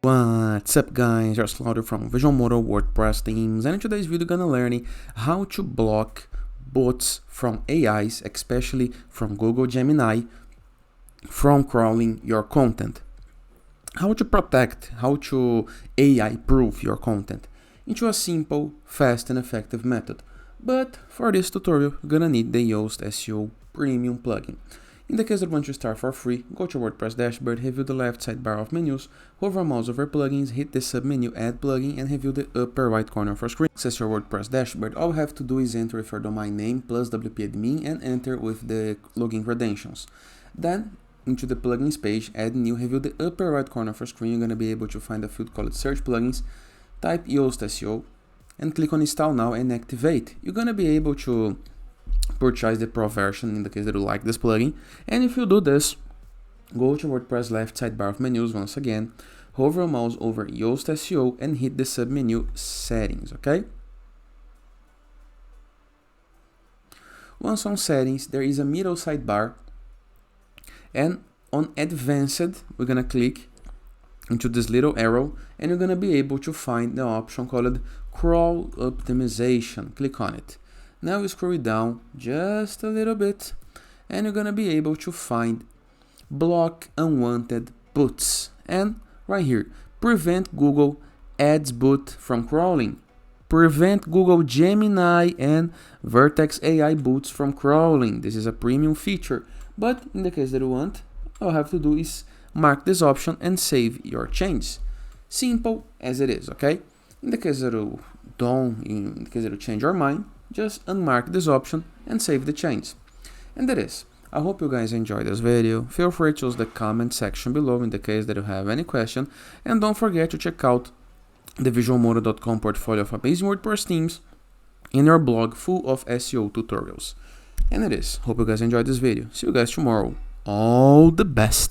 What's up guys, it's Slaughter from Visual Modo WordPress themes, and in today's video gonna learn how to block bots from AIs, especially from Google Gemini, from crawling your content. How to protect, how to AI proof your content into a simple, fast and effective method. But for this tutorial, you're gonna need the Yoast SEO premium plugin. In the case that you want to start for free, go to WordPress dashboard, review the left sidebar of menus, hover mouse over plugins, hit the submenu add plugin and review the upper right corner of your screen. Access your WordPress dashboard. All you have to do is enter with your domain name plus WP admin and enter with the login credentials. Then into the plugins page, add new, review the upper right corner of your screen. You're going to be able to find a field called search plugins, type Yoast SEO and click on install now and activate. You're going to be able to purchase the pro version in the case that you like this plugin. And if you do this, go to WordPress left sidebar of menus once again, hover a mouse over Yoast SEO and hit the submenu settings, okay? Once on settings, there is a middle sidebar, and on advanced, we're gonna click into this little arrow and you're gonna be able to find the option called crawl optimization. Click on it. Now you scroll down just a little bit and you're gonna be able to find block unwanted bots, and right here, prevent Google Ads bot from crawling, prevent Google Gemini and Vertex AI bots from crawling. This is a premium feature, but in the case that you want, all you have to do is mark this option and save your change. Simple as it is, okay? In the case that you change your mind, just unmark this option and save the change. And that is. I hope you guys enjoyed this video. Feel free to use the comment section below in the case that you have any question, and don't forget to check out the visualmodo.com portfolio of amazing WordPress themes in your blog full of SEO tutorials. And it is. Hope you guys enjoyed this video. See you guys tomorrow. All the best.